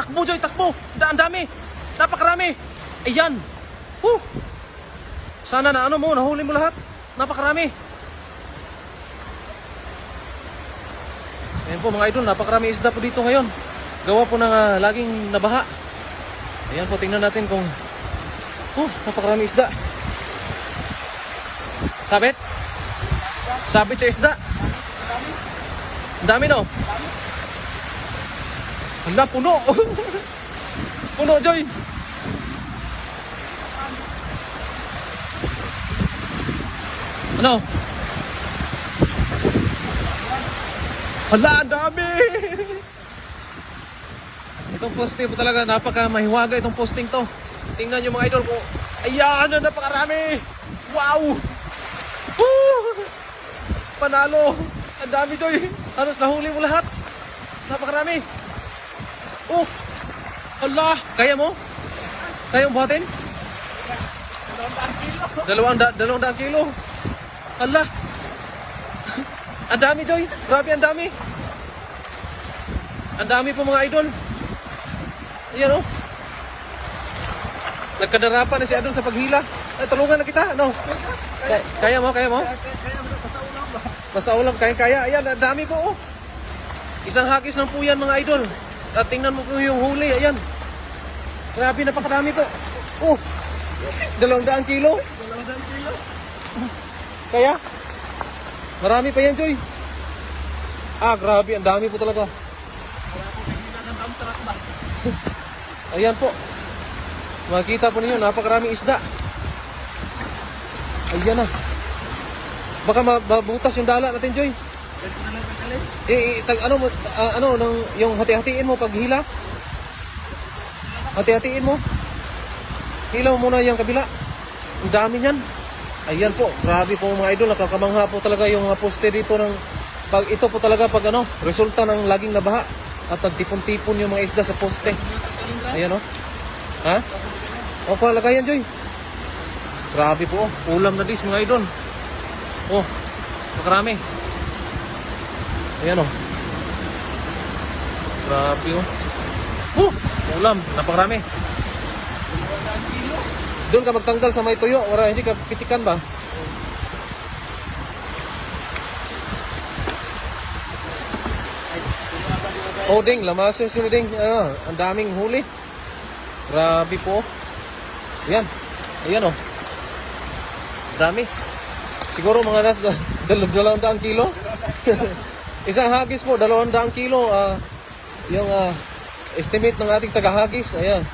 Takbo, Joy, takbo. Ang dami. Napakarami. Ayan. Sana na ano mo, nahuli mo lahat. Napakarami. Ayan po mga idol, napakarami isda po dito ngayon. Gawa po ng laging nabaha. Ayan po, tingnan natin kung napakarami isda. Sabit? Sabit sa isda. Ang dami no? Hala, puno. Puno, Joy. Ano? Hala, ang dami. Itong posting po talaga, napaka mahiwaga itong posting to. Tingnan nyo mga idol ko. Ayan, napakarami. Wow. Panalo. Ang dami, Joy. Halos nahuli mo lahat. Napakarami. Hala, kaya mo? Kaya mo buhatin? 200 kilo. Hala. Ang dami, Joy. Grabe, ang dami. Ang dami po mga idol. Ayan o. Nagkadarapan na si Adon sa paghila. Ay, tulungan na kita. Ano? Kaya mo? Basta ulam. Kaya. Ayan, ang dami po. Isang hagis ng puyan mga idol. At tingnan mo po yung huli. Ayan. Grabe, napakarami po. 200 kilo. 200 kilo. Kaya? Marami pa yan, Joy. Grabe. Ang dami po talaga. Ayan po. Makikita po ninyo, napakaraming isda. Ayan na. Baka mabutas yung dala natin, Joy. Yung hati-hatiin mo pag hila. Hati-hatiin mo. Hila mo muna yung kabila. Ang dami niyan. Ayan po, grabe po mga idol. Nakakamangha po talaga yung poste dito ng pag ito po talaga pag resulta ng laging nabaha at nagtipon-tipon yung mga isda sa poste. Ayan o. Ha? Palagayan, Joy. Grabe po. Ulam na dis mga idol. Makarami. Ayan o. Grabe o. Ulam. Napakarami. Doon ka magtanggal sa may tuyo. Wala, hindi ka pitikan ba? Ding. Lamaso yung ding. Ang daming huli. Grabe po. Ayan. Ayan o. Dami. Siguro mga nasa 200 kilo. Isang hagis po, 200 kilo. Yung estimate ng ating tagahagis. Ayan.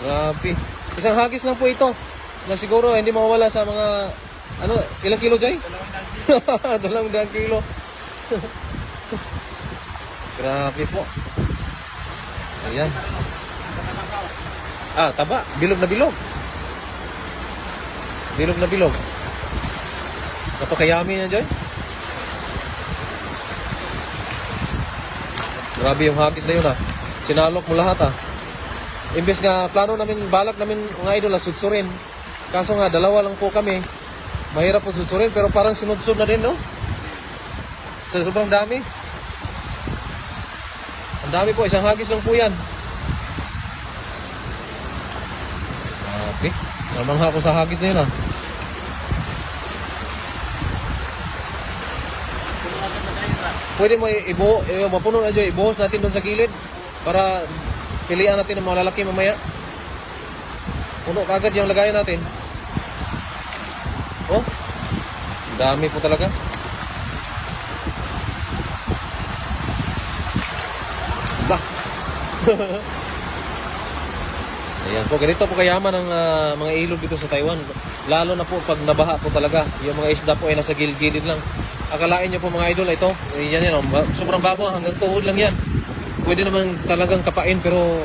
Grabe. Isang hagis lang po ito. Na siguro hindi mawawala sa mga... ilang kilo, Joy? 200 kilo. Grabe po. Ayan. Taba. Bilog na bilog. Bilog na bilog. Napakayami yan, Joy. Grabe yung hagis na yun, Sinalok mo lahat, Imbes nga plano namin, balak namin mga idol sudsurin. Kaso nga, 2 lang po kami. Mahirap po sudsurin, pero parang sinudsud na din, no? So, sobrang dami. Ang dami po, isang hagis lang po yan. Okay. Namangha ko sa hagis na yun, Pwede mo mapuno na dyan, ibuhos natin doon sa gilid para pilihan natin ng mga lalaki mamaya. Puno kagad yung lagayan natin. Dami po talaga. Bah. Ayan po, ganito po kayaman ang mga ilog dito sa Taiwan. Lalo na po pag nabaha po talaga. Yung mga isda po ay nasa gilid-gilid lang. Akalain nyo po mga idol, ito, yan, sobrang babo, hanggang tuhod lang yan. Pwede naman talagang kapain, pero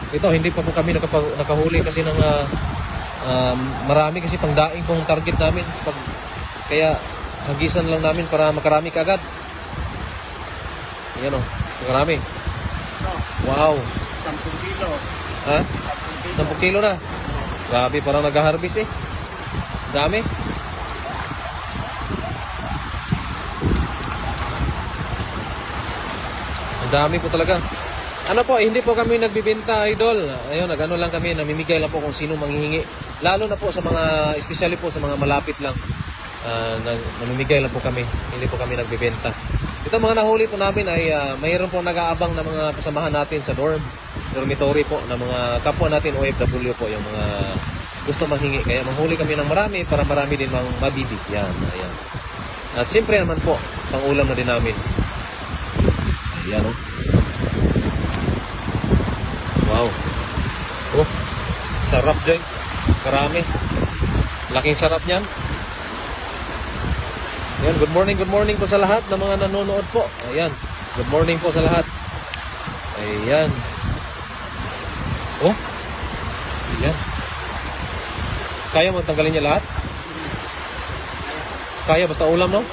ito, hindi pa po kami nakahuli kasi ng marami kasi pangdaing pong target namin. Kaya hagisan lang namin para makarami kaagad. Yan makarami. Wow. 10 kilo. Ha? 10 kilo na. Grabe, parang nag-harvest Dami. Ang dami po talaga. Ano po, hindi po kami nagbibenta, idol. Ayun, nagano lang kami, namimigay lang po kung sino manghihingi. Lalo na po sa mga, especially po sa mga malapit lang. Namimigay lang po kami, hindi po kami nagbibenta. Ito mga nahuli po namin ay mayroon po nag-aabang na mga kasamahan natin sa dormitory po, na mga kapwa natin OFW po, yung mga gusto manghingi. Kaya manghuli kami ng marami para marami din mang mabibig. Yan, ayan. At siyempre naman po, pang-ulam na din namin. Ayan, oh. Wow. Oh, sarap dyan. Karami. Laking sarap niyan. Ayan, good morning po sa lahat ng mga nanonood po. Ayan, good morning po sa lahat. Ayan. Oh, ayan. Kaya mo tanggalin niya lahat? Kaya, basta ulam, no?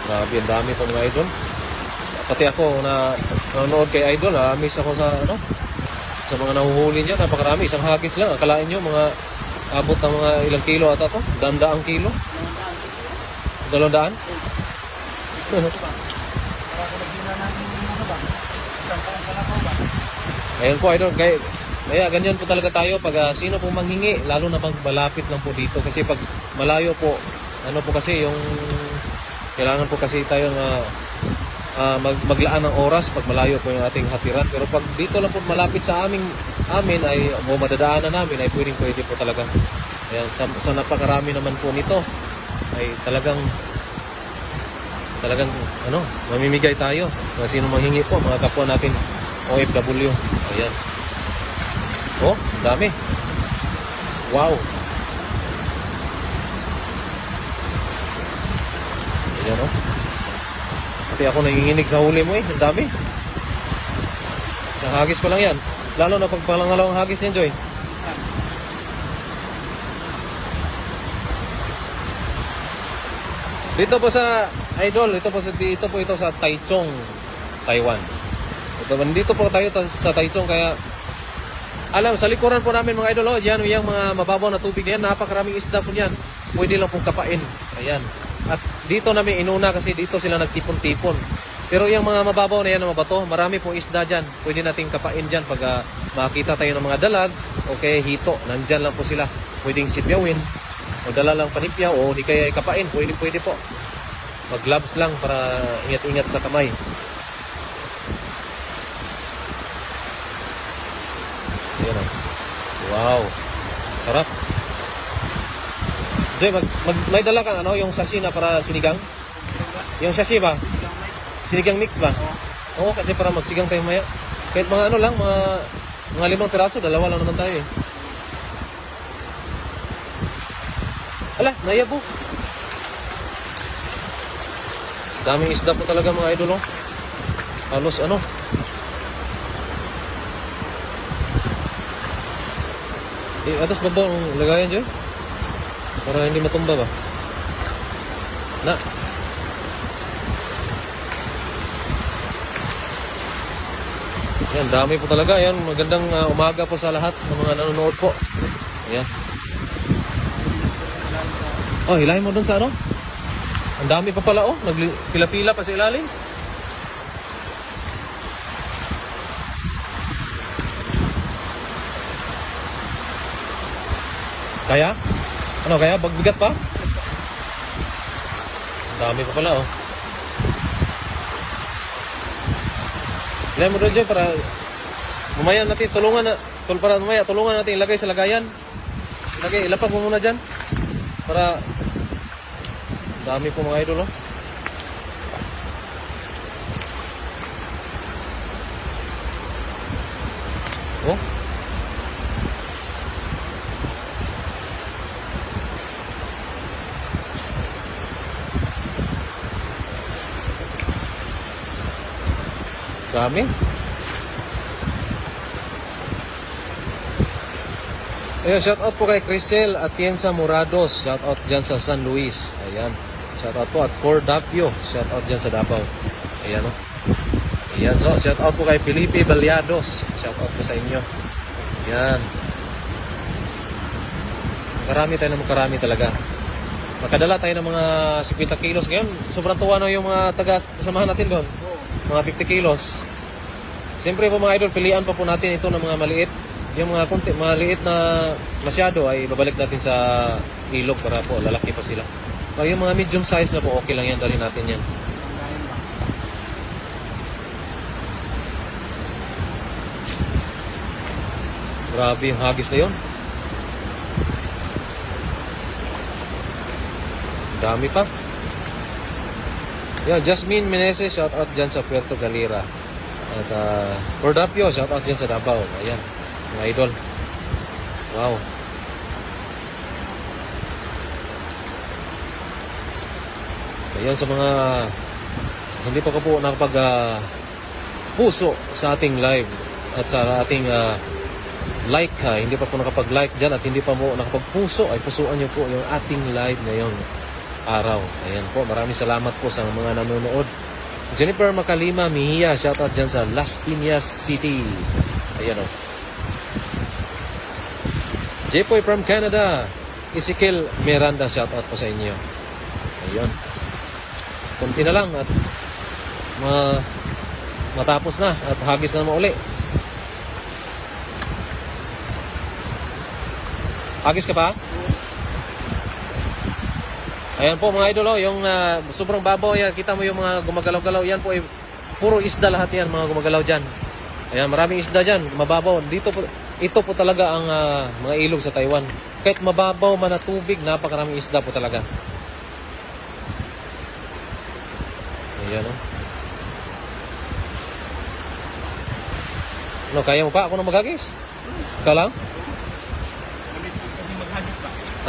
Grabe, ang dami po mga idol. Pati ako na nanonood kay Idol, miss ako sa sa mga nahuhuli niya, napakarami, isang hagis lang. Akalain niyo mga abot ng mga ilang kilo ata to, daang kilo. 200? Ayun po Idol, kaya ganyan po talaga tayo pag sino pong manghingi, lalo na pag malapit lang po dito. Kasi pag malayo po, ano po kasi yung kailangan po kasi tayo maglaan ng oras pag malayo po yung ating hatiran. Pero pag dito lang po malapit sa amin ay madadaanan namin ay pwede po talaga. Ayan, sa napakarami naman po nito ay talagang mamimigay tayo kung sino manghingi po, mga kapwa natin OFW. Ayan. Oh, dami. Wow. Ayan, oh. Pati ako nanginginig sa huli mo eh. Ang dami. Isang hagis pa lang yan. Lalo na pag pangalawang hagis yan, Joy. Dito po sa Idol, dito po ito sa Taichung, Taiwan. Dito po tayo sa Taichung, kaya alam, sa likuran po namin mga idol, yan yung mga mababaw na tubig na yan, napakaraming isda po yan. Pwede lang pong kapain. Ayan. At dito namin inuna kasi dito sila nagtipon-tipon. Pero yung mga mababaw na yan na mabato, marami pong isda dyan. Pwede nating kapain dyan pag makita tayo ng mga dalag o kaya hito. Nandyan lang po sila. Pwedeng sipyawin o dala lang panipyaw o di kaya kapain. Pwede po. Mag-gloves lang para ingat-ingat sa kamay. Ayan o. Wow. Sarap. Joy, may dala kang yung sashi na para sinigang? Yung sashi ba? Sinigang mix ba? Oo, kasi para magsigang tayo maya. Kahit mga mga 5 piraso, 2 lang naman tayo eh. Ala, nayabo. Daming isda po talaga mga idol, oh. Halos atas baba ang lagayan dyan. Para hindi matumba ba? Na. Yan, dami po talaga. Yan, magandang umaga po sa lahat ng mga nanonood po. Ayan. Oh, hilahin mo dun sa Ang dami pa pala, oh. Nagpila-pila pa sa ilalim. Kaya? Kaya? Bagbigat pa? Ang dami pa pala, oh. Ilay mo doon dyan para mamaya natin tulungan natin ilagay sa lagayan. Ilapag mo muna dyan. Para ang dami po mga idol, oh. Oh. Dami. Ayan, shout out po kay Crisel Atienza Morados. Shout out dyan sa San Luis. Ayan. Shout out po at Cordapio. Shout out dyan sa Davao. Ayan, oh. Ayan, so shout out po kay Felipe Balyados. Shout out po sa inyo. Ayan. Makarami tayo na makarami talaga. Makadala tayo ng mga 50 kilos ngayon. Sobrang tuwa na yung mga taga-kasamahan natin doon. Mga 50 kilos. Siyempre po mga idol, pilian pa po natin ito ng mga maliit. Yung mga maliit na masyado ay babalik natin sa ilog para po lalaki pa sila. Pero yung mga medium size na po, okay lang yan. Dali natin yan. Grabe yung hagis na yun. Dami pa. Yan, Jasmine Meneses, shout out dyan sa Puerto Galera. At Cordapio, shout out dyan sa Davao. Ayan, mga idol. Wow. Ayan sa mga hindi pa po nakapag puso sa ating live at sa ating like hindi pa po nakapag-like dyan at hindi pa po nakapag-puso, ay pusuan nyo po yung ating live ngayong araw. Ayan po, maraming salamat po sa mga nanonood. Jennifer Makalima Mihia, shoutout dyan sa Las Piñas City. Ayan o. Jepoy from Canada, Ezekiel Miranda, shoutout po sa inyo. Ayan. Kunti na lang at matapos na at hagis na mauli. Hagis ka pa? Ayan po mga idol, yung sobrang babaw yan. Kita mo yung mga gumagalaw-galaw. Yan po ay puro isda lahat yan, mga gumagalaw dyan. Ayan, maraming isda dyan, mababaw. Ito po talaga ang mga ilog sa Taiwan. Kahit mababaw man na tubig, napakaraming isda po talaga. Ayan o. Ano, kaya mo pa ako na maghagis? Ikaw lang?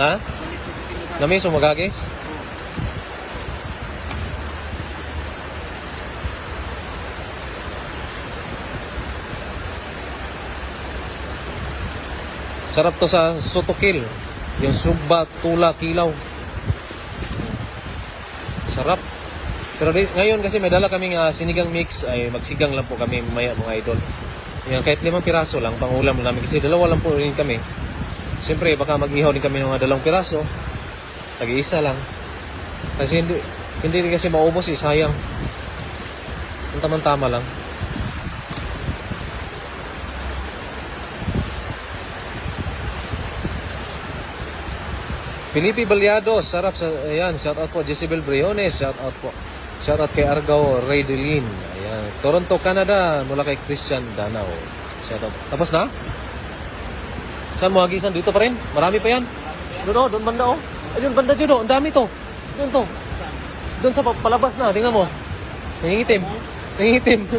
Ha? Namis mo maghagis? Sarap to sa sotokil. Yung sugba, tula, kilaw. Sarap. Pero ngayon kasi may dala kaming sinigang mix. Ay magsigang lang po kami mamaya mga idol. Yan, kahit 5 piraso lang, pangulam namin. Kasi dalawa lang po rin kami. Siyempre, baka mag-ihaw din kami ng mga 2 piraso. Tag-iisa lang. Kasi hindi rin kasi maubos sayang. Ang tamang-tama lang. Felipe Balyado, sarap sa, ayan, shout out po. Jezebel Briones, shout out po. Shout out kay Argao Raydelin. Ayan. Toronto, Canada, mula kay Christian Danao. Shout out. Tapos na? Saan mo hagisan? Dito pa rin? Marami pa yan? Doon doon banda oh. Ayun, banda dyan ang dami to. Doon to. Doon sa palabas na, tingnan mo. Nangingitim. Nangingitim.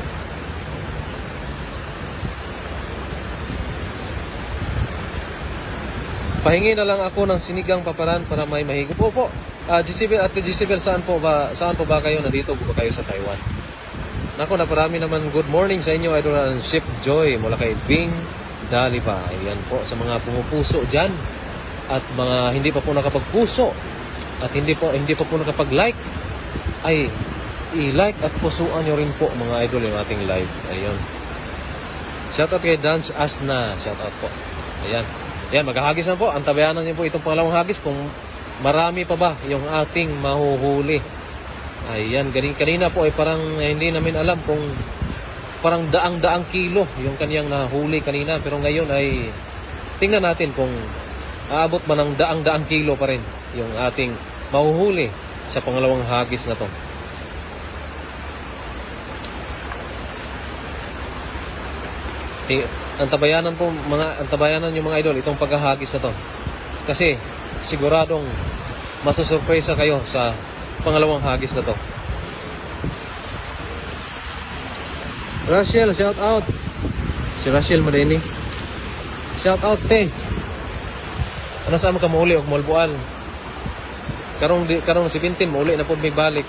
Pahingi na lang ako ng sinigang paparan para may mahigop. Opo. Jezebel, Ate Jezebel, saan po ba kayo? Nandito po ba kayo sa Taiwan? Nako, naparami naman good morning sa inyo, idol ng Ship Joy mula kay Bing Dalipa. Ayan po sa mga pumupuso dyan at mga hindi pa po nakapagpuso at hindi pa po nakapag-like, ay i-like at pusuan nyo rin po mga idol yung ating live. Ayun. Shoutout kay Dance Asna. Shoutout po. Ayan. Ayan, maghahagis na po. Antabayanan niyo po itong pangalawang hagis kung marami pa ba yung ating mahuhuli. Ayan, kanina po ay parang hindi namin alam kung parang daang kilo yung kaniyang nahuli kanina. Pero ngayon ay tingnan natin kung aabot man ng daang kilo pa rin yung ating mahuhuli sa pangalawang hagis na to. Antabayanan yung mga idol itong paghahagis na to. Kasi siguradong masusurpresa kayo sa pangalawang hagis na to. Rachel, shout out. Si Rachel Madeni. Shout out te. Ano sa ka mauli og molbuan? Karong si Bintin mauli na po may balik.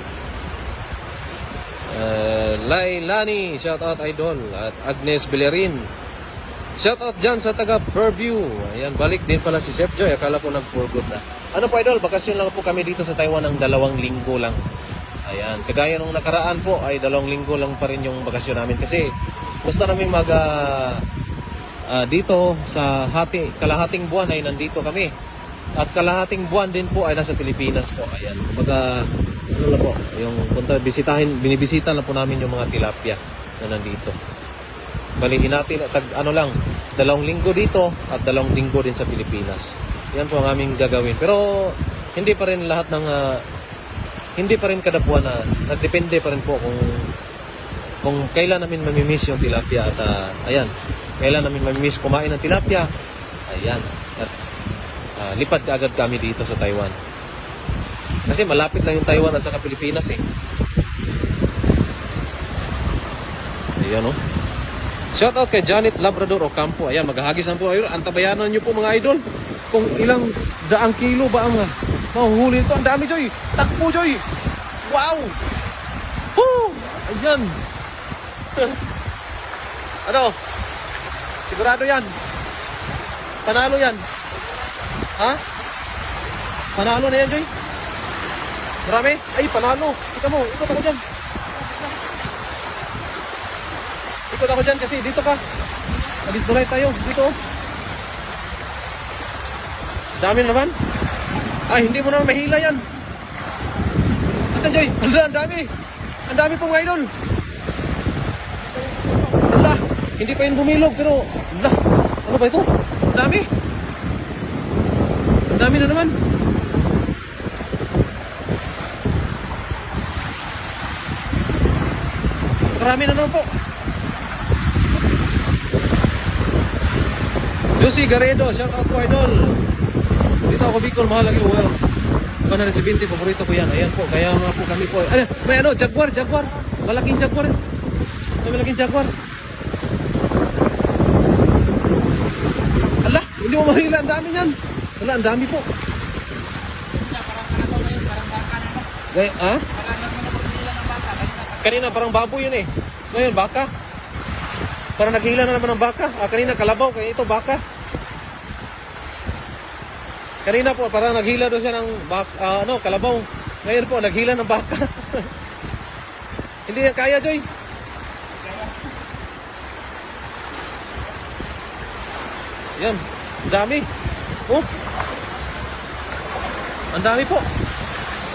Lailani, shout out idol. At Agnes Bellerin. Shout out dyan sa taga Purview. Ayan, balik din pala si Chef Joy. Akala ko nag-forgot na. Ano po idol, bakasyon lang po kami dito sa Taiwan ng 2 linggo lang. Ayan, kagaya nung nakaraan po ay 2 linggo lang pa rin yung bakasyon namin. Kasi gusto namin dito sa kalahating buwan ay nandito kami. At kalahating buwan din po ay nasa Pilipinas po. Ayan, kumbaga, ano lang po, yung binibisita lang po namin yung mga tilapia na nandito. Balihin natin at ano lang, 2 linggo dito at 2 linggo din sa Pilipinas. Yan po ang aming gagawin. Pero hindi pa rin lahat ng hindi pa rin kada buwan na nagdepende pa rin po kung kailan namin mamimiss yung tilapia at ayan, kailan namin mamimiss kumain ng tilapia. Ayan. At lipad agad kami dito sa Taiwan. Kasi malapit lang yung Taiwan at saka Pilipinas eh. Ayan oh. Shout out kay Janet Labrador Ocampo. Ayan, maghahagis na po. Ayun, antabayanan nyo po mga idol. Kung ilang daang kilo ba ang mahuhuli nito. Ang dami, Joy. Takbo, Joy. Wow. Woo! Ayan. Ano? Sigurado yan. Panalo yan. Ha? Panalo na yan, Joy. Marami? Ay, panalo. Ika mo, ikot ako dyan. Ikot ako dyan kasi dito ka. Nag-disdolite tayo. Dito. Dami na naman. Ay, hindi mo naman mahila yan. Asan, Joy? Ang dami. Ang dami pong idol. Ala, hindi pa yun bumilog pero ala, ano ba ito? Ang dami. Ang dami na naman. Marami na naman po. Josie Garedo, shout out po idol. Dito ako Bicol, mahal lagi. Wow. 170, paborito ko yan. Ayan po, kaya nga po kami po. Ay, may ano, jaguar. Malaking jaguar. May malaking jaguar. Ala, hindi mo mahila. Ang dami niyan. Ala, ang dami po. Gaya, ha? Kanina parang baboy yun eh. Ngayon, baka. Parang naghila na naman ng baka. Kanina kalabaw, kaya ito baka. Kanina po, parang naghila doon siya ng kalabaw. Ngayon po, naghila ng baka. Hindi yan kaya, Joy. Yan, ang dami. Oh. Ang dami po.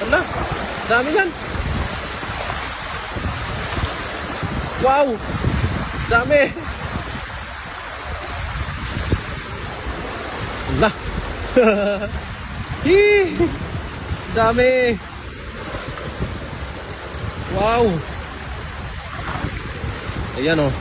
Wala, ang dami yan. Wow, dami. Wala. Dami. Wow. Ayan oh.